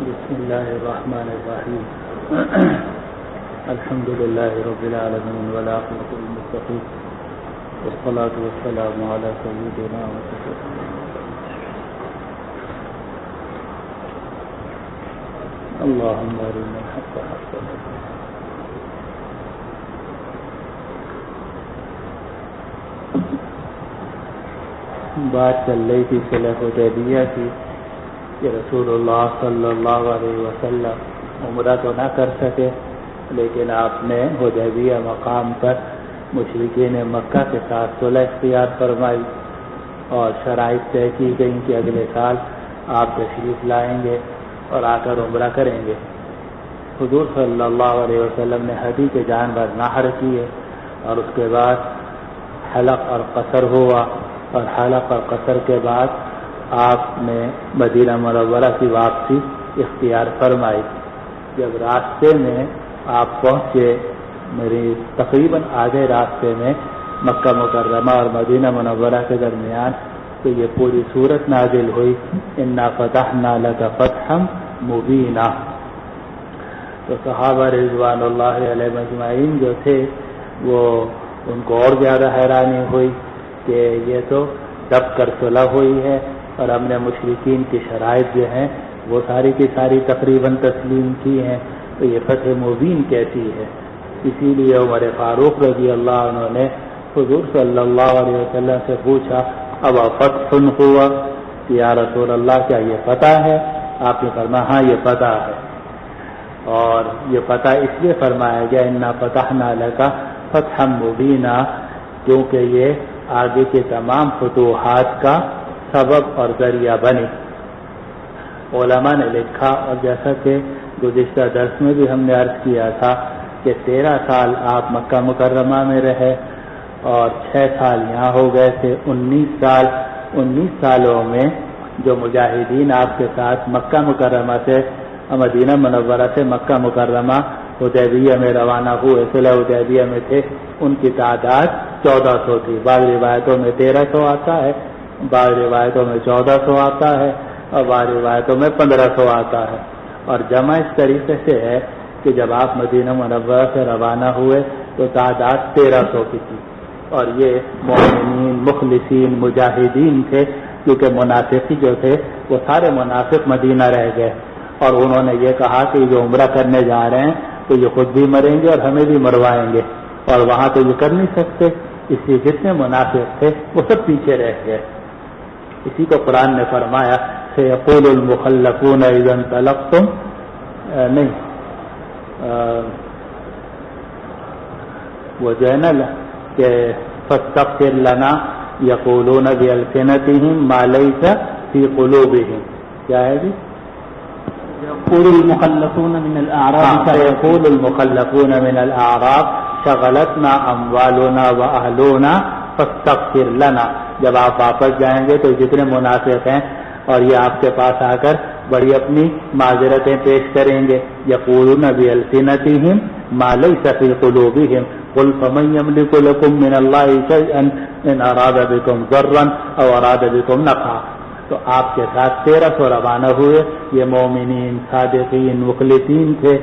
بسم الله الرحمن الرحيم الحمد لله رب العالمين والعاقبة للمتقين والصلاة والسلام على سيدنا وسيدنا اللهم أرنا الحق حقا بات چل رہی تھی صلح حدیبیہ کی کہ رسول اللہ صلی اللہ علیہ وسلم عمرہ تو نہ کر سکے، لیکن آپ نے حدیبیہ مقام پر مشرکین مکہ کے ساتھ صلح اختیار فرمائی اور شرائط طے کی گئیں کہ اگلے سال آپ تشریف لائیں گے اور آ کر عمرہ کریں گے۔ حضور صلی اللہ علیہ وسلم نے ہدی کے جانور نحر کیے اور اس کے بعد حلق اور قصر ہوا، اور حلق اور قصر کے بعد آپ نے مدینہ منورہ کی واپسی اختیار فرمائی۔ جب راستے میں آپ پہنچے، میری تقریباً آدھے راستے میں مکہ مکرمہ اور مدینہ منورہ کے درمیان تو یہ پوری صورت نازل ہوئی، انا فتحنا لک فتحا مبینا۔ تو صحابہ رضوان اللہ علیہ مجمعین جو تھے وہ ان کو اور زیادہ حیرانی ہوئی کہ یہ تو دب کر صلح ہوئی ہے اور ہم نے مشرکین کی شرائط جو ہیں وہ ساری کی ساری تقریباً تسلیم کی ہیں، تو یہ فتح مبین کیسی ہے؟ اسی لیے عمر فاروق رضی اللہ عنہ نے حضور صلی اللہ علیہ وسلم سے پوچھا، اب فتح ہوا یا رسول اللہ، کیا یہ فتح ہے؟ آپ نے فرمایا ہاں یہ فتح ہے، اور یہ فتح اس لیے فرمایا گیا انا فتحنا لک فتحا مبینا کیونکہ یہ آگے کے تمام فتوحات کا سبب اور ذریعہ بنی۔ علماء نے لکھا، اور جیسا کہ گزشتہ درس میں بھی ہم نے عرض کیا تھا کہ 13 سال آپ مکہ مکرمہ میں رہے اور 6 سال یہاں ہو گئے تھے، 19 سالوں میں جو مجاہدین آپ کے ساتھ مکہ مکرمہ سے مدینہ منورہ سے مکہ مکرمہ حدیبیہ میں روانہ ہوئے، صلح حدیبیہ میں تھے، ان کی تعداد 1400 تھی۔ بعض روایتوں میں 1300 آتا ہے، بعض روایتوں میں 1400 آتا ہے، اور بعض روایتوں میں 1500 آتا ہے، اور جمع اس طریقے سے ہے کہ جب آپ مدینہ منورہ سے روانہ ہوئے تو تعداد 1300 کی تھی، اور یہ مومنین مخلصین مجاہدین تھے، کیونکہ منافقی جو تھے وہ سارے منافق مدینہ رہ گئے، اور انہوں نے یہ کہا کہ جو عمرہ کرنے جا رہے ہیں تو یہ خود بھی مریں گے اور ہمیں بھی مروائیں گے، اور وہاں تو یہ کر نہیں سکتے، اس لیے جتنے منافق تھے وہ سب پیچھے رہ گئے۔ اسی کو قرآن نے فرمایا سیقول المخلفون اذا انطلقتم، نہیں وہ جو ہے نا کہ فاستغفر لنا یقولون بألسنتهم ما ليس في قلوبهم، کیا ہے جی؟ يقول المخلفون من الأعراب سيقول المخلفون من الأعراب شغلتنا أموالنا وأهلنا فاستغفر لنا، جب آپ واپس جائیں گے تو جتنے منافق ہیں اور یہ آپ کے پاس آ کر بڑی اپنی معذرتیں پیش کریں گے، یقولون بألسنتهم ما ليس في قلوبهم قل فمن يملك لكم من الله شيئا إن أراد بكم ضرا أو أراد بكم نفعا۔ تو آپ کے ساتھ 1300 روانہ ہوئے، یہ مومنین صادقین مخلصین تھے،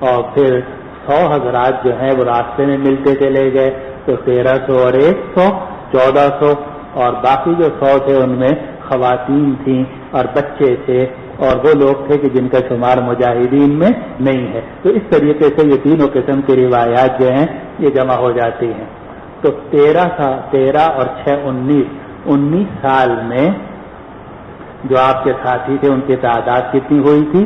اور پھر 100 حضرات جو ہیں وہ راستے میں ملتے چلے گئے، تو 1300 اور 100 1400، اور باقی جو 100 تھے ان میں خواتین تھیں اور بچے تھے اور وہ لوگ تھے کہ جن کا شمار مجاہدین میں نہیں ہے۔ تو اس طریقے سے یہ تینوں قسم کی روایات جو ہیں یہ جمع ہو جاتی ہیں۔ تو 13 اور 6 19 سال میں جو آپ کے ساتھی تھے ان کی تعداد کتنی ہوئی تھی؟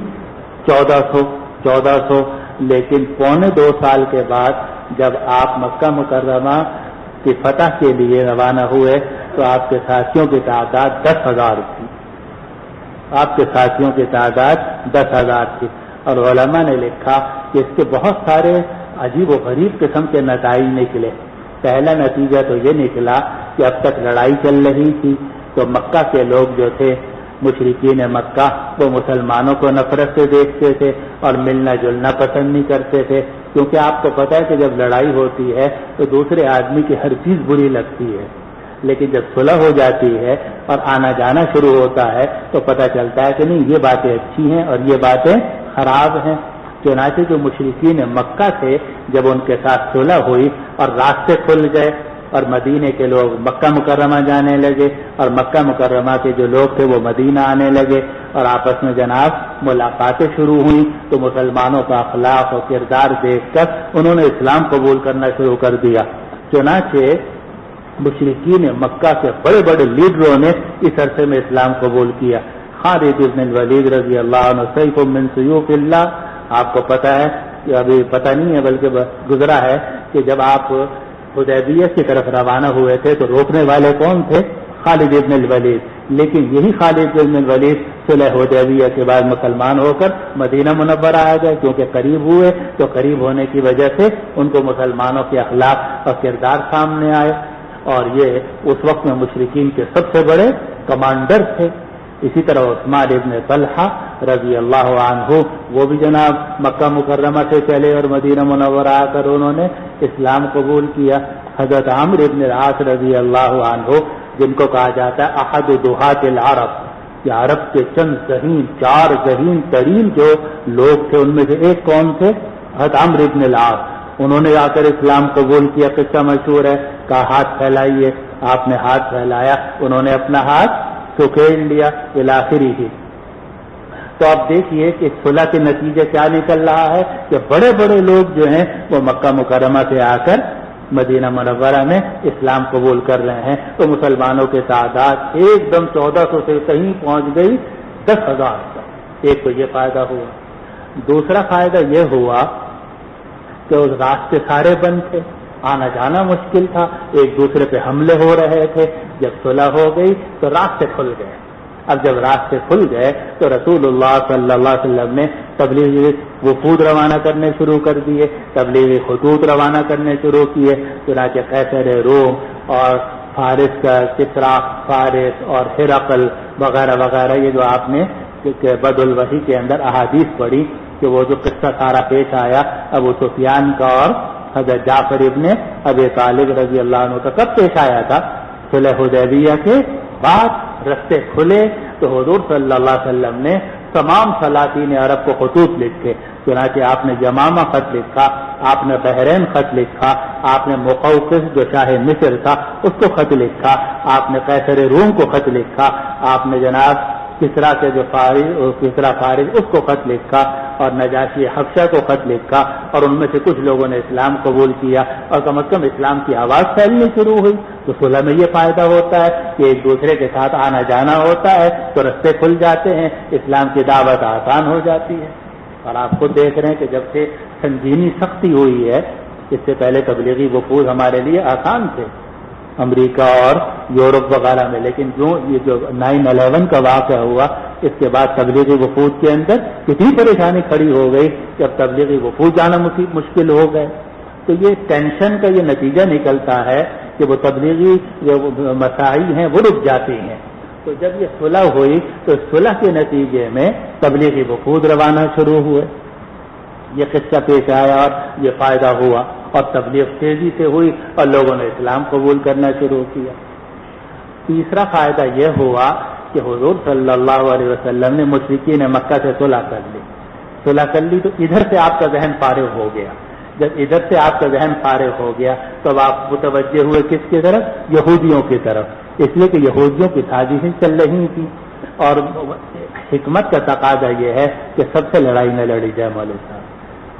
1400۔ لیکن 2.25 سال کے بعد جب آپ مکہ مکرمہ کی فتح کے لیے روانہ ہوئے تو آپ کے ساتھیوں کی تعداد 10,000 تھی. آپ کے ساتھیوں کی تعداد 10,000 تھی. اور علماء نے لکھا کہ اس کے بہت سارے عجیب و غریب قسم کے نتائج نکلے. پہلا نتیجہ تو یہ نکلا کہ اب تک لڑائی چل رہی تھی تو مکہ کے لوگ جو تھے مشرکین مکہ وہ مسلمانوں کو نفرت سے دیکھتے تھے اور ملنا جلنا پسند نہیں کرتے تھے، کیونکہ آپ کو پتہ ہے کہ جب لڑائی ہوتی ہے تو دوسرے آدمی کی ہر چیز بری لگتی ہے، لیکن جب صلح ہو جاتی ہے اور آنا جانا شروع ہوتا ہے تو پتہ چلتا ہے کہ نہیں یہ باتیں اچھی ہیں اور یہ باتیں خراب ہیں. چنانچہ جو مشرکین مکہ تھے جب ان کے ساتھ صلح ہوئی اور راستے کھل گئے اور مدینے کے لوگ مکہ مکرمہ جانے لگے اور مکہ مکرمہ کے جو لوگ تھے وہ مدینہ آنے لگے اور آپس میں جناب ملاقاتیں شروع ہوئیں، تو مسلمانوں کا اخلاق اور کردار دیکھ کر انہوں نے اسلام قبول کرنا شروع کر دیا. چنانچہ مشرکین مکہ کے بڑے بڑے لیڈروں نے اس عرصے میں اسلام قبول کیا. خالد بن الولید رضی اللہ عنہ سیف من سیوف اللہ، آپ کو پتہ ہے کہ ابھی پتہ نہیں ہے بلکہ گزرا ہے کہ جب آپ حدیبیہ کی طرف روانہ ہوئے تھے تو روکنے والے کون تھے؟ خالد بن الولید. لیکن یہی خالد بن الولید صلح حدیبیہ کے بعد مسلمان ہو کر مدینہ منورہ آ گئے، کیونکہ قریب ہوئے تو قریب ہونے کی وجہ سے ان کو مسلمانوں کے اخلاق اور کردار سامنے آئے، اور یہ اس وقت میں مشرکین کے سب سے بڑے کمانڈر تھے. اسی طرح عثمان ابن طلحہ رضی اللہ عنہ وہ بھی جناب مکہ مکرمہ سے چلے اور مدینہ منورہ آ کر انہوں نے اسلام قبول کیا. حضرت عمرو ابن العاص رضی اللہ عنہ جن کو کہا جاتا ہے احد دہات العرب، کہ عرب کے چند ذہین 4 ذہین ترین جو لوگ تھے ان میں سے ایک کون تھے؟ حضرت عمرو ابن العاص. انہوں نے آ کر اسلام قبول کیا. قصہ مشہور ہے، کہا ہاتھ پھیلائیے، آپ نے ہاتھ پھیلایا، انہوں نے اپنا ہاتھ سکھیڑ لیا الاخری ہی. تو آپ دیکھیے کہ صلح کے نتیجے کیا نکل رہا ہے کہ بڑے بڑے لوگ جو ہیں وہ مکہ مکرمہ سے آ کر مدینہ منورہ میں اسلام قبول کر رہے ہیں. تو مسلمانوں کی تعداد ایک دم 1400 سے کہیں پہنچ گئی 10,000 تک. ایک تو یہ فائدہ ہوا. دوسرا فائدہ یہ ہوا کہ اس راستے سارے بند تھے، آنا جانا مشکل تھا، ایک دوسرے پہ حملے ہو رہے تھے. جب صلح ہو گئی تو راستے کھل گئے. اب جب راستے کھل گئے تو رسول اللہ صلی اللہ علیہ وسلم نے تبلیغی وفود روانہ کرنے شروع کر دیے، تبلیغی خطوط روانہ کرنے شروع کیے. چنانچہ قیصر روم اور فارس کا کسریٰ فارس اور ہرقل وغیرہ وغیرہ، یہ جو آپ نے بدء الوحی کے اندر احادیث پڑھی کہ وہ جو قصہ سارا پیش آیا ابو سفیان کا اور حضرت جعفر ابن ابی طالب رضی اللہ عنہ کا کب پیش آیا تھا؟ صلح حدیبیہ کے بعد رستے کھلے تو حضور صلی اللہ علیہ وسلم نے تمام سلاطین عرب کو خطوط لکھے. چنانچہ آپ نے یمامہ خط لکھا، آپ نے بحرین خط لکھا، آپ نے مقوقس جو شاہ مصر تھا اس کو خط لکھا، آپ نے قیصر روم کو خط لکھا، آپ نے جناب کسریٰ کے جو کسریٰ فارس اس کو خط لکھا اور نجاشی حبشہ کو خط لکھا، اور ان میں سے کچھ لوگوں نے اسلام قبول کیا اور کم از کم اسلام کی آواز پھیلنی شروع ہوئی. تو صلح میں یہ فائدہ ہوتا ہے کہ ایک دوسرے کے ساتھ آنا جانا ہوتا ہے تو رستے کھل جاتے ہیں، اسلام کی دعوت آسان ہو جاتی ہے. اور آپ خود دیکھ رہے ہیں کہ جب سے سنگینی سختی ہوئی ہے، اس سے پہلے تبلیغی وفود ہمارے لیے آسان تھے امریکہ اور یورپ وغیرہ میں، لیکن جو یہ جو 9/11 کا واقعہ ہوا اس کے بعد تبلیغی وفود کے اندر کتنی پریشانی کھڑی ہو گئی جب تبلیغی وفود جانا مشکل ہو گئے. تو یہ ٹینشن کا یہ نتیجہ نکلتا ہے کہ وہ تبلیغی جو مسائل ہیں وہ رک جاتی ہیں. تو جب یہ صلح ہوئی تو صلح کے نتیجے میں تبلیغی وفود روانہ شروع ہوئے. یہ قصہ پیش آیا اور یہ فائدہ ہوا اور تبلیغ تیزی سے ہوئی اور لوگوں نے اسلام قبول کرنا شروع کیا. تیسرا فائدہ یہ ہوا کہ حضور صلی اللہ علیہ وسلم نے مشرکین مکہ سے صلح کر لی. صلح کر لی تو ادھر سے آپ کا ذہن فارغ ہو گیا. جب ادھر سے آپ کا ذہن فارغ ہو گیا تو آپ متوجہ ہوئے کس کی طرف؟ یہودیوں کی طرف. اس لیے کہ یہودیوں کی سازشیں چل رہی تھیں اور حکمت کا تقاضا یہ ہے کہ سب سے لڑائی نہ لڑی جائے. مولوی صاحب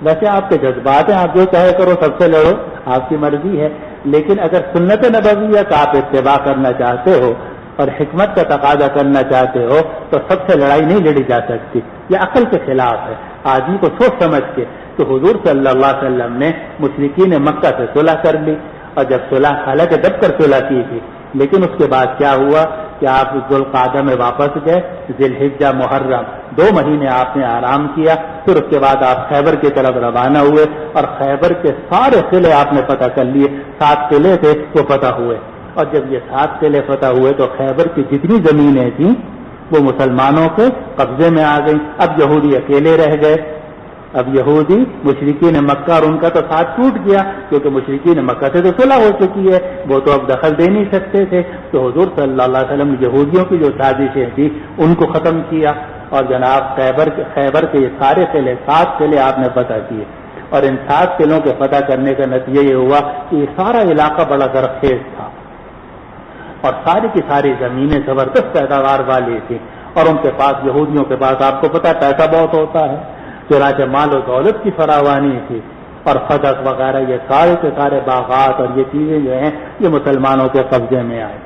ویسے آپ کے جذبات ہیں، آپ جو چاہے کرو، سب سے لڑو، آپ کی مرضی ہے، لیکن اگر سنت نبویہ کا آپ اتباع کرنا چاہتے ہو اور حکمت کا تقاضا کرنا چاہتے ہو تو سب سے لڑائی نہیں لڑی جا سکتی. یہ عقل کے خلاف ہے. آدمی کو سوچ سمجھ کے تو حضور صلی اللہ علیہ وسلم نے مشرکین مکہ سے صلح کر لی، اور جب صلح حالانکہ دب کر صلح کی تھی، لیکن اس کے بعد کیا ہوا کہ آپ ذوالقعدہ میں واپس گئے، ذی الحجہ محرم 2 مہینے آپ نے آرام کیا، پھر اس کے بعد آپ خیبر کی طرف روانہ ہوئے، اور خیبر کے سارے قلعے آپ نے فتح کر لیے، 7 قلعے تھے وہ فتح ہوئے، اور جب یہ 7 قلعے فتح ہوئے تو خیبر کی جتنی زمینیں تھیں وہ مسلمانوں کے قبضے میں آ گئی۔ اب یہودی اکیلے رہ گئے، اب یہودی مشرکین مکہ اور ان کا تو ساتھ ٹوٹ گیا، کیونکہ مشرکین مکہ سے تو صلح ہو چکی ہے، وہ تو اب دخل دے نہیں سکتے تھے، تو حضور صلی اللہ علیہ وسلم نے یہودیوں کی جو سازشیں تھیں ان کو ختم کیا، اور جناب خیبر کے یہ سارے قلعے 7 قلعے آپ نے فتح کیے، اور ان 7 قلعوں کے فتح کرنے کا نتیجہ یہ ہوا کہ یہ سارا علاقہ بڑا زرخیز تھا، اور ساری کی ساری زمینیں زبردست پیداوار والی تھی، اور ان کے پاس یہودیوں کے پاس آپ کو پتا پیسہ بہت ہوتا ہے، چنانچہ مال و دولت کی فراوانی تھی، اور خدق وغیرہ یہ سارے کے سارے باغات اور یہ چیزیں جو ہیں یہ مسلمانوں کے قبضے میں آئے۔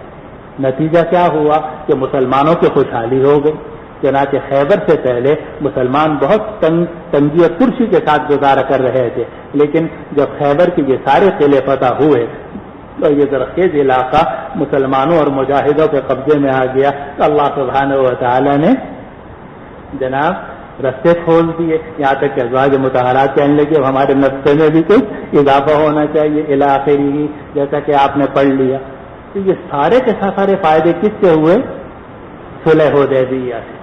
نتیجہ کیا ہوا کہ مسلمانوں کی خوشحالی ہو گئی، چنانچہ خیبر سے پہلے مسلمان بہت تنگی اور ترشی کے ساتھ گزارا کر رہے تھے، لیکن جب خیبر کے یہ سارے قلعے فتح ہوئے تو یہ زرخیز علاقہ مسلمانوں اور مجاہدوں کے قبضے میں آ گیا، تو اللہ سبحانہ و تعالی نے جناب رستے کھول دیے، یہاں تک کہ ازواج مطہرات کہنے لگے اب ہمارے نسخے میں بھی کچھ اضافہ ہونا چاہیے الی آخرہ، جیسا کہ آپ نے پڑھ لیا۔ تو یہ سارے کے سارے فائدے کس سے ہوئے؟ صلح حدیبیہ سے،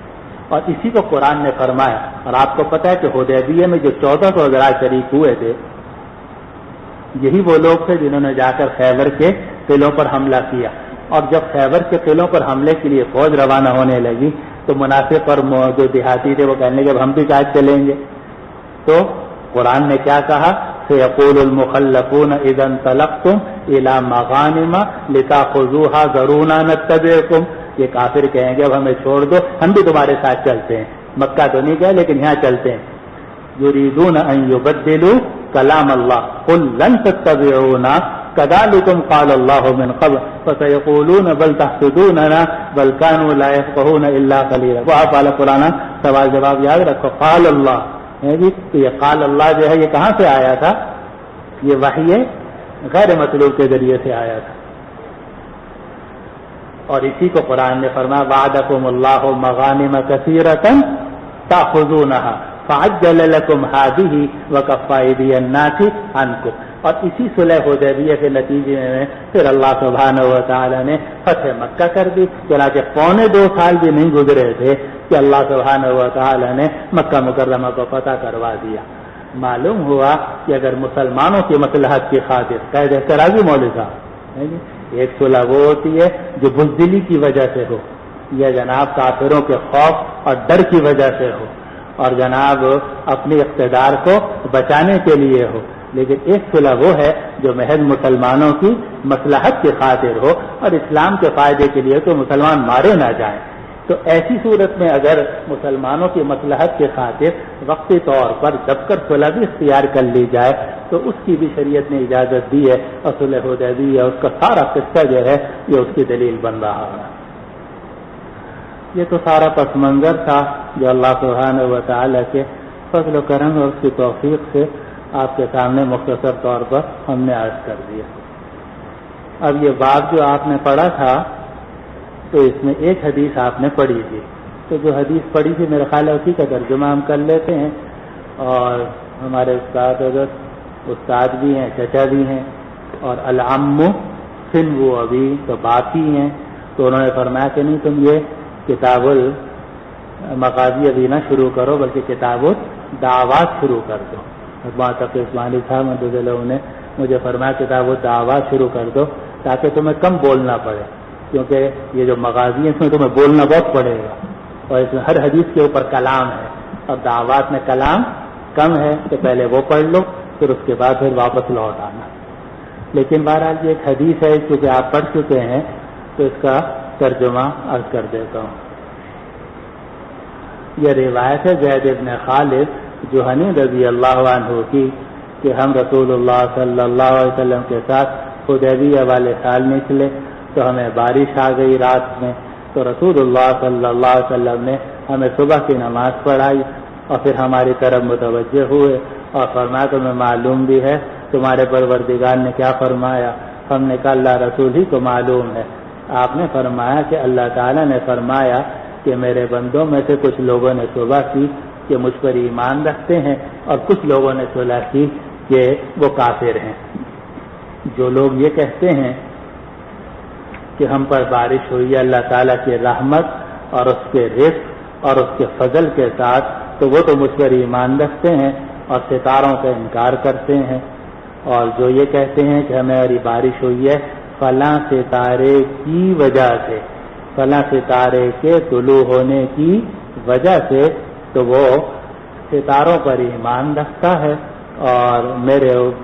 اور اسی کو قرآن نے فرمایا۔ اور آپ کو پتا ہے کہ حدیبیہ میں جو 1400 حضرات شریک ہوئے تھے، یہی وہ لوگ تھے جنہوں نے جا کر خیبر کے قلعوں پر حملہ کیا، اور جب خیبر کے قلعوں پر حملے کے لیے فوج روانہ ہونے لگی تو منافق اور جو دیہاتی تھے وہ کہنے لگے اب ہم بھی شاید چلیں گے، تو قرآن نے کیا کہا؟ سيقول المخلفون اذا انطلقتم الى مغانم لتاخذوها ذرونا نتبعكم، یہ کافر کہیں گے اب ہمیں چھوڑ دو ہم بھی تمہارے ساتھ چلتے ہیں، مکہ تو نہیں گئے لیکن یہاں چلتے ہیں۔ يريدون ان يبدلوا كلام الله قل لن تتبعونا كذلكم قال الله من قبل فسيقولون بل تحسدوننا بل كانوا لا يفقهون الا قليلا۔ وہ آپ والا پرانا سوال جواب یاد رکھو، قال اللہ ہے جی، تو یہ قال اللہ جو ہے یہ کہاں سے آیا تھا؟ یہ وحی غیر مطلوب کے ذریعے سے آیا تھا، اور اسی کو قرآن نے فرمایا وعدکم اللہ مغانم کثیرۃ تأخذونها فعجل لكم هذه وكف أيدي الناس عنكم، اور اسی صلح حدیبیہ کے نتیجے میں پھر اللہ سبحانہ و تعالی نے فتح مکہ کر دی، چنانچہ 2.25 سال بھی نہیں گزرے تھے کہ اللہ سبحانہ و تعالی نے مکہ مکرمہ کو فتح کروا دیا۔ معلوم ہوا کہ اگر مسلمانوں کی مصلحت کی خاطر قید احترازی مولوی صاحب، ایک صلح وہ ہوتی ہے جو بزدلی کی وجہ سے ہو، یا جناب کافروں کے خوف اور ڈر کی وجہ سے ہو، اور جناب اپنے اقتدار کو بچانے کے لیے ہو، لیکن ایک صلح وہ ہے جو محض مسلمانوں کی مصلحت کی خاطر ہو اور اسلام کے فائدے کے لیے تو مسلمان مارے نہ جائیں۔ تو ایسی صورت میں اگر مسلمانوں کی مصلحت کی خاطر وقتی طور پر دب کر صلح بھی اختیار کر لی جائے تو اس کی بھی شریعت نے اجازت دی ہے، اور صلح حدیبیہ اس کا سارا قصہ جو ہے یہ اس کی دلیل بن رہا ہے۔ یہ تو سارا پس منظر تھا جو اللہ سبحانہ و تعالی کے فضل و کرم اور اس کی توفیق سے آپ کے سامنے مختصر طور پر ہم نے عرض کر دیا۔ اب یہ باب جو آپ نے پڑھا تھا تو اس میں ایک حدیث آپ نے پڑھی تھی، تو جو حدیث پڑھی تھی میرے خیال ہے اسی کا ترجمہ ہم کر لیتے ہیں، اور ہمارے استاد بھی ہیں، چچا بھی ہیں، اور العم سن وہ ابھی تو باقی ہیں، تو انہوں نے فرمایا کہ نہیں تم یہ کتاب المغازی ابھی نہ شروع کرو بلکہ کتاب الدعوات شروع کر دو۔ تقی عثمانی صاحب مدد اللہ نے مجھے فرمایا کتاب الدعوات شروع کر دو تاکہ تمہیں کم بولنا پڑے، کیونکہ یہ جو مغازی ہیں اس میں تمہیں بولنا بہت پڑے گا، اور اس میں ہر حدیث کے اوپر کلام ہے، اور دعوات میں کلام کم ہے، تو پہلے وہ پڑھ لو پھر اس کے بعد پھر واپس لوٹ آنا۔ لیکن بہرحال یہ ایک حدیث ہے کیونکہ آپ پڑھ چکے ہیں تو اس کا ترجمہ عرض کر دیتا ہوں۔ یہ روایت ہے زید بن خالد جوہنی رضی اللہ عنہ کی کہ ہم رسول اللہ صلی اللہ علیہ وسلم کے ساتھ حدیبیہ والے سال نکلے تو ہمیں بارش آ گئی رات میں، تو رسول اللہ صلی اللہ علیہ وسلم نے ہمیں صبح کی نماز پڑھائی اور پھر ہماری طرف متوجہ ہوئے اور فرمایا تمہیں معلوم بھی ہے تمہارے پروردگار نے کیا فرمایا؟ ہم نے کہا اللہ رسول ہی کو معلوم ہے۔ آپ نے فرمایا کہ اللہ تعالیٰ نے فرمایا کہ میرے بندوں میں سے کچھ لوگوں نے توبہ کی کہ مجھ پر ایمان رکھتے ہیں، اور کچھ لوگوں نے صلح کی کہ وہ کافر ہیں۔ جو لوگ یہ کہتے ہیں کہ ہم پر بارش ہوئی ہے اللہ تعالیٰ کی رحمت اور اس کے رزق اور اس کے فضل کے ساتھ، تو وہ تو مجھ پر ایمان رکھتے ہیں اور ستاروں کا انکار کرتے ہیں۔ اور جو یہ کہتے ہیں کہ ہماری بارش ہوئی ہے فلاں ستارے کی وجہ سے، فلاں ستارے کے طلوع ہونے کی وجہ سے، تو وہ ستاروں پر ایمان رکھتا ہے اور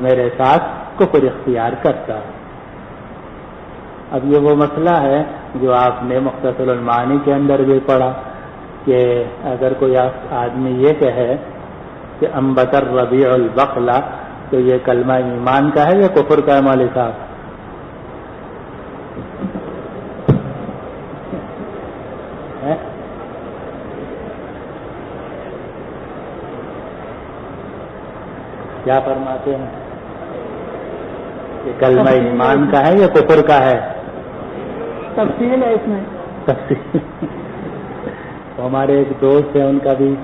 میرے ساتھ کفر اختیار کرتا ہے۔ اب یہ وہ مسئلہ ہے جو آپ نے مختصر المعانی کے اندر بھی پڑھا کہ اگر کوئی آدمی یہ کہے کہ انبت الربیع البقلہ، تو یہ کلمہ ایمان کا ہے یا کفر کا ہے مولوی صاحب؟ کیا فرماتے ہیں؟ یہ کلمہ ایمان کا ہے یا کفر کا ہے؟ تفصیل ہے اس میں، تفصیل۔ ہمارے ایک دوست ہیں، ان کا بھی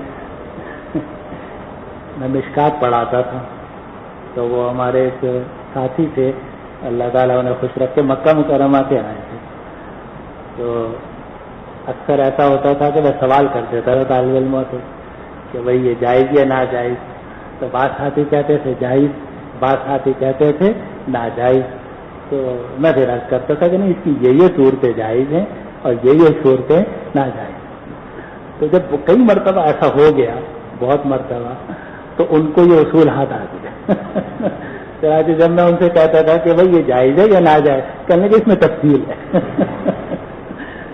میں مشکات پڑھاتا تھا، تو وہ ہمارے ایک ساتھی تھے، اللہ تعالیٰ انہیں خوش رکھ کے مکہ مکرمہ کے آئے تھے۔ تو اکثر ایسا ہوتا تھا کہ میں سوال کر دیتا تھا طالب علموں سے کہ بھئی یہ جائز یا ناجائز، تو بعض ساتھی کہتے تھے جائز، بعض ساتھی کہتے تھے ناجائز۔ تو میں پھر عرض کرتا تھا کہ نہیں، اس کی یہ صورتیں جائز ہیں اور یہ صورتیں ناجائز۔ تو جب کئی مرتبہ ایسا ہو گیا، بہت مرتبہ، تو ان کو یہ اصول ہاتھ آ گیا۔ چنانچہ جب میں ان سے کہتا تھا کہ بھئی یہ جائز ہے یا ناجائز، کہنے کہ اس میں تفصیل ہے۔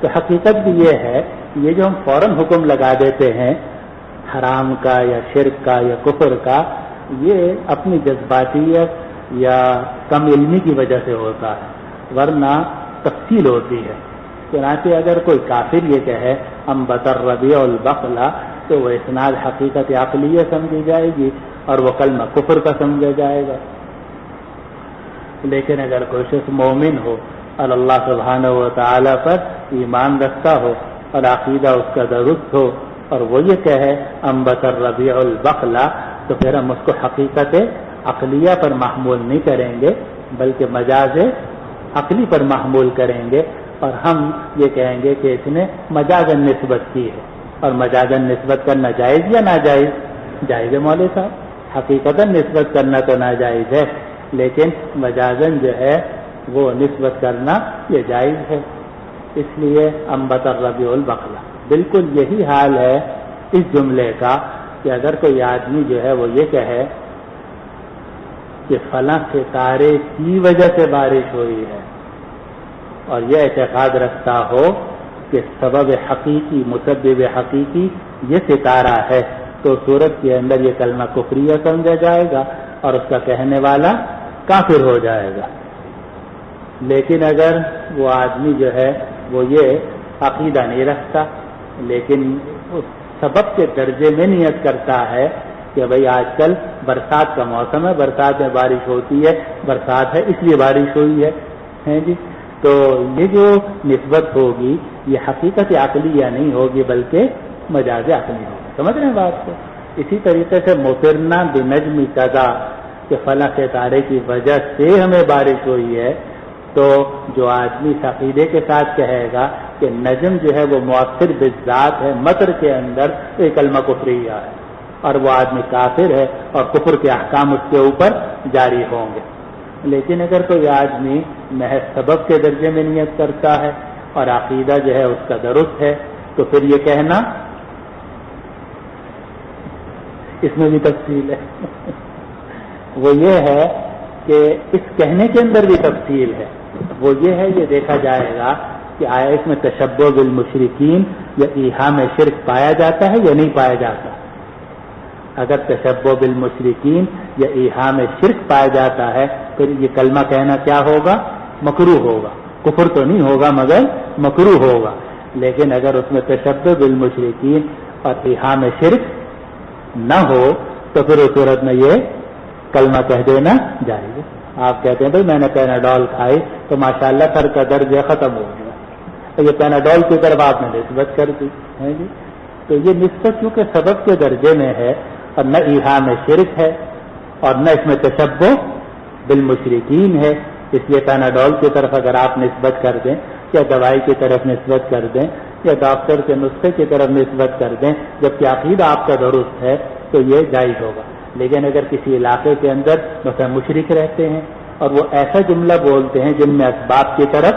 تو حقیقت بھی یہ ہے، یہ جو ہم فوراً حکم لگا دیتے ہیں حرام کا یا شرک کا یا کفر کا، یہ اپنی جذباتیت یا کم علمی کی وجہ سے ہوتا ہے، ورنہ تفصیل ہوتی ہے۔ چنانچہ اگر کوئی کافر یہ کہے انبت الربیع البقلہ، تو وہ اسناد حقیقت عقلیہ سمجھی جائے گی اور وہ کلمہ کفر کا سمجھا جائے گا۔ لیکن اگر کوئی شخص مومن ہو اور اللہ سبحانہ و تعالی پر ایمان رکھتا ہو اور عقیدہ اس کا درست ہو، اور وہ یہ کہے انبت الربیع البقلہ، تو پھر ہم اس کو حقیقت عقلیہ پر محمول نہیں کریں گے، بلکہ مجاز عقلی پر محمول کریں گے، اور ہم یہ کہیں گے کہ اس نے مجازن نسبت کی ہے۔ اور مجازن نسبت کرنا جائز یا ناجائز؟ جائز ہے مولوی صاحب، حقیقتاً نسبت کرنا تو ناجائز ہے، لیکن مجازن جو ہے وہ نسبت کرنا یہ جائز ہے۔ اس لیے انبت الربیع البقلہ، بالکل یہی حال ہے اس جملے کا کہ اگر کوئی آدمی جو ہے وہ یہ کہے کہ فلاں ستارے کی وجہ سے بارش ہوئی ہے، اور یہ اعتقاد رکھتا ہو کہ سبب حقیقی، مسبب حقیقی یہ ستارہ ہے، تو صورت کے اندر یہ کلمہ کفریہ سمجھا جائے گا اور اس کا کہنے والا کافر ہو جائے گا۔ لیکن اگر وہ آدمی جو ہے وہ یہ عقیدہ نہیں رکھتا، لیکن اس سبب کے درجے میں نیت کرتا ہے کہ بھئی آج کل برسات کا موسم ہے، برسات میں بارش ہوتی ہے، برسات ہے اس لیے بارش ہوئی ہے جی، تو یہ جو نسبت ہوگی یہ حقیقت عقلیہ نہیں ہوگی بلکہ مجاز عقلی ہوگی۔ سمجھ رہے ہیں بات کو؟ اسی طریقے سے مطرنا بنجم کذا، کہ فلاں ستارے کی وجہ سے ہمیں بارش ہوئی ہے، تو جو آدمی اس عقیدے کے ساتھ کہے گا کہ نجم جو ہے وہ مؤثر بالذات ہے مطر کے اندر، یہ کلمہ کفریہ ہے، اور وہ آدمی کافر ہے اور کفر کے احکام اس کے اوپر جاری ہوں گے۔ لیکن اگر کوئی آدمی محض سبب کے درجے میں نیت کرتا ہے اور عقیدہ جو ہے اس کا درست ہے، تو پھر یہ کہنا، اس میں بھی تفصیل ہے۔ وہ یہ ہے کہ اس کہنے کے اندر بھی تفصیل ہے، وہ یہ ہے یہ دیکھا جائے گا کہ آیا اس میں تشبہ بالمشرکین یا ایہام شرک پایا جاتا ہے یا نہیں پایا جاتا۔ اگر تشبہ بالمشرکین یا ایہام شرک پایا جاتا ہے پھر یہ کلمہ کہنا کیا ہوگا؟ مکروہ ہوگا، کفر تو نہیں ہوگا مگر مکروہ ہوگا۔ لیکن اگر اس میں تشبہ بالمشرکین اور ایہام شرک نہ ہو تو پھر اس صورت میں یہ کلمہ کہہ دینا جائے گا. آپ کہتے ہیں بھائی میں نے پیناڈول کھائی تو ماشاءاللہ سر کا درد ختم ہو گیا, تو یہ پیناڈول کی طرف آپ نے نسبت کر دی ہے جی. تو یہ نسبت چونکہ سبب کے درجے میں ہے اور نہ ایہام شرک ہے اور نہ اس میں تشبہ بالمشرکین ہے, اس لیے پیناڈول کی طرف اگر آپ نسبت کر دیں یا دوائی کی طرف نسبت کر دیں یا ڈاکٹر کے نسخے کی طرف نسبت کر دیں جبکہ عقیدہ آپ کا درست ہے تو یہ جائز ہوگا. لیکن اگر کسی علاقے کے اندر مثلا مشرک رہتے ہیں اور وہ ایسا جملہ بولتے ہیں جن میں اسباب کی طرف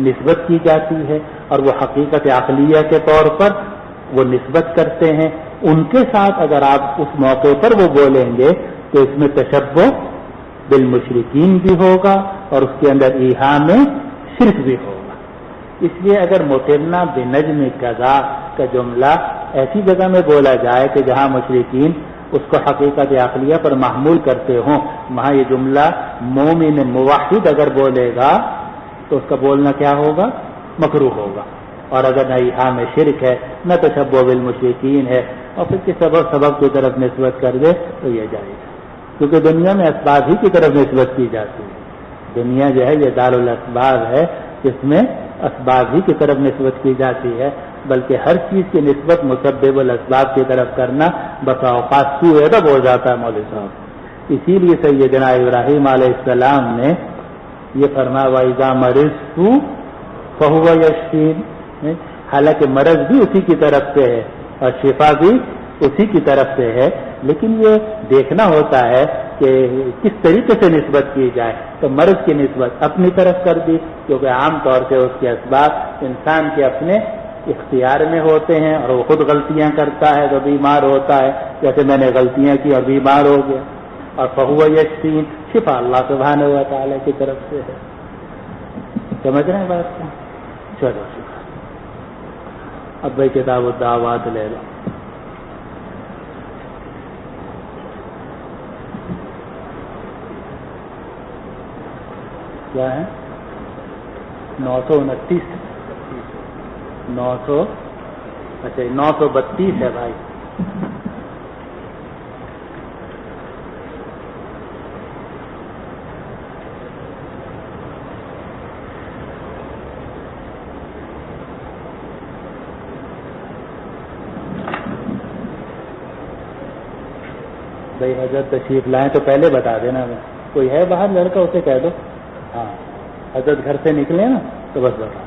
نسبت کی جاتی ہے اور وہ حقیقت عقلیہ کے طور پر وہ نسبت کرتے ہیں, ان کے ساتھ اگر آپ اس موقع پر وہ بولیں گے تو اس میں تشبہ بالمشرکین بھی ہوگا اور اس کے اندر ایہام شرک بھی ہوگا. اس لیے اگر مترنا بنجم قضا کا جملہ ایسی جگہ میں بولا جائے کہ جہاں مشرکین اس کو حقیقت عقلیہ پر محمول کرتے ہوں, وہاں یہ جملہ مومن موحد اگر بولے گا تو اس کا بولنا کیا ہوگا؟ مکروہ ہوگا. اور اگر نہ ایہام شرک ہے نہ تشبہ بالمشرکین ہے اور پھر کسی سبب کی طرف نسبت کر دے تو یہ جائے گا, کیونکہ دنیا میں اسباب ہی کی طرف نسبت کی جاتی ہے. دنیا جو ہے یہ دارالاسباب ہے جس میں اسباب ہی کی طرف نسبت کی جاتی ہے, بلکہ ہر چیز کی نسبت مسبب الاسباب کی طرف کرنا بسا اوقات سوء ادب ہو جاتا ہے مولوی صاحب. اسی لیے سیدنا ابراہیم علیہ السلام نے یہ فرمایا وَإِذَا مَرِضْتُ فَهُوَ يَشْفِينِ, حالانکہ مرض بھی اسی کی طرف سے ہے اور شفا بھی اسی کی طرف سے ہے, لیکن یہ دیکھنا ہوتا ہے کہ کس طریقے سے نسبت کی جائے. تو مرض کی نسبت اپنی طرف کر دی کیونکہ عام طور سے اس کے اسباب انسان کے اپنے اختیار میں ہوتے ہیں اور وہ خود غلطیاں کرتا ہے تو بیمار ہوتا ہے, جیسے میں نے غلطیاں کی اور بیمار ہو گیا. اور فہو یشفین, شفا اللہ سبحانہ و تعالیٰ کی طرف سے ہے. سمجھ رہے ہیں بات کو؟ چلو اب بھائی کتاب الدعوات لے لو. کیا ہے 929 اچھا 932 ہے بھائی. بھائی حضرت تشریف لائیں تو پہلے بتا دینا. میں کوئی ہے باہر لڑکا اسے کہہ دو. ہاں حضرت گھر سے نکلے نا تو بس بتا.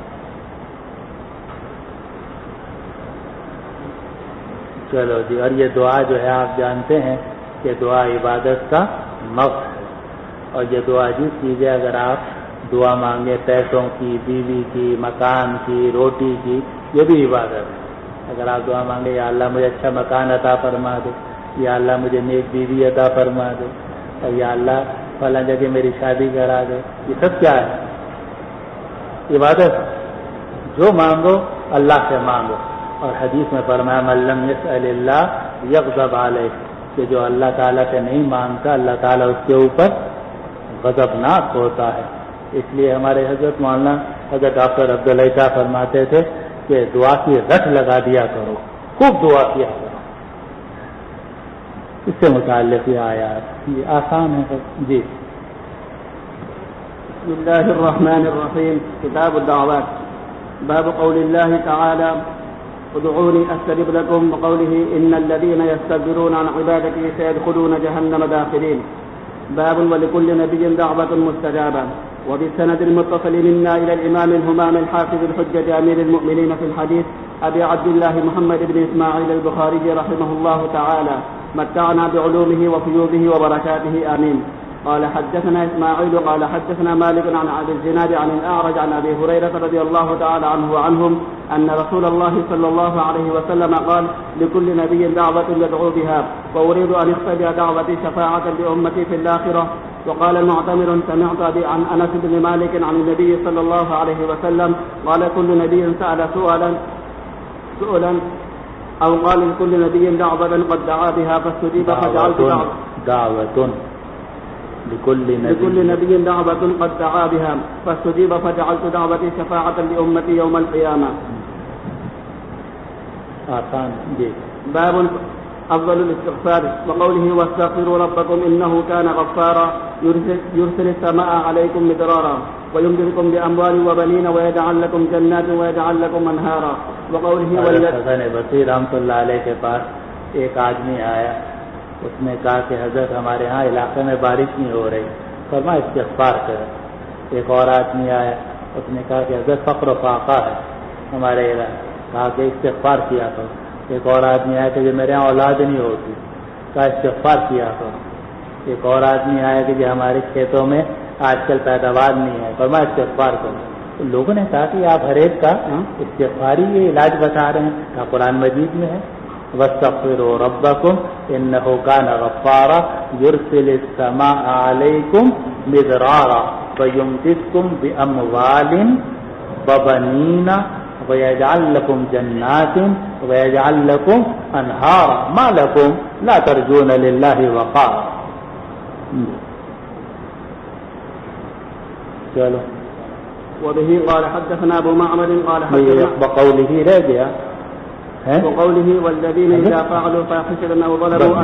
چلو جی. اور یہ دعا جو ہے آپ جانتے ہیں کہ دعا عبادت کا مفت ہے, اور یہ دعا عجیب چیز ہے. اگر آپ دعا مانگے پیسوں کی, بیوی کی, مکان کی, روٹی کی, یہ بھی عبادت ہے. اگر آپ دعا مانگے یا اللہ مجھے اچھا مکان عطا فرما دے, یا اللہ مجھے نیک بیوی عطا فرما دے, اور یا اللہ فلاں جگہ میری شادی کرا دے, یہ سب کیا ہے؟ عبادت. جو مانگو اللہ سے مانگو. اور حدیث میں فرمایا من لم یسأل اللہ یغضب علیہ, کہ جو اللہ تعالیٰ سے نہیں مانگتا اللہ تعالیٰ اس کے اوپر غضبناک ہوتا ہے. اس لیے ہمارے حضرت مولانا حضرت ڈاکٹر عبداللہ صاحب فرماتے تھے کہ دعا کی رٹ لگا دیا کرو, خوب دعا کیا کرو. اس سے متعلق یہ آیات یہ آسان ہے جی. بسم الله الرحمن الرحيم. كتاب الدعوات. باب قول الله تعالى ادعوني أستجب لكم, وقوله إن الذين يستكبرون عن عبادتي سيدخلون جهنم داخلين. باب ولكل نبي دعوة مستجابة. وبالسند المتصل منا إلى الإمام الهمام الحافظ الحجة أمير المؤمنين في الحديث أبي عبد الله محمد بن إسماعيل البخاري رحمه الله تعالى متعنا بعلومه وفيوضه وبركاته آمين. قال حدثنا إسماعيل قال حدثنا مالك عن أبي الزناد عن الأعرج عن أبي هريرة رضي الله تعالى عنه وعنهم أن رسول الله صلى الله عليه وسلم قال لكل نبي دعوة يدعو بها, وأريد أن اختبئ دعوتي شفاعة لأمتي في الآخرة. وقال معتمر سمعت عن أنس بن مالك عن النبي صلى الله عليه وسلم قال كل نبي سأل سؤلا أو قال لكل نبي دعوة قد دعا بها فاستجيب فجعلت دعوة لكل نبي دعوة قد دعا بها فاستجيب فجعلت دعوتي شفاعة لأمتي يوم القيامة. آسان جی. أفضل الاستغفار. وقوله واستغفروا ربكم إنه كان غفارا يرسل السماء عليكم مدرارا ويمددكم بأموال وبنين ويجعل لكم جنات ويجعل لكم أنهارا. وقوله حسن بصیر رحمۃ اللہ علیہ کے پاس ایک آدمی آیا، اس نے کہا کہ حضرت ہمارے ہاں علاقے میں بارش نہیں ہو رہی، فرمایا استغفار کرے. ایک اور آدمی آیا، اس نے کہا کہ حضرت فقر و فاقہ ہے ہمارے علاقے، کہا کہ استغفار کیا کرو. ایک اور آدمی آیا کہ میرے یہاں اولاد نہیں ہوتی، کہا استغفار کیا کرو. ایک اور آدمی آیا کہ ہمارے کھیتوں میں آج کل پیداوار نہیں ہے، فرمایا استغفار کرو. تو لوگوں نے کہا کہ آپ ہر ایک کا استغفاری یہ علاج بتا رہے ہیں، کہا قرآن مجید میں ہے واستغفروا ربکم انہ کان غفارا یرسل السماء علیکم مدرارا ویمددکم باموال وبنین ویجعل لکم جنات ویجعل لکم انہارا ما لکم لا ترجون للہ وقارا. چلو. وبه قال حدثنا ابو معمر قال حدثنا بقوله رہ گیا وقوله والذين اذا فعلوا فاحشة او ظلموا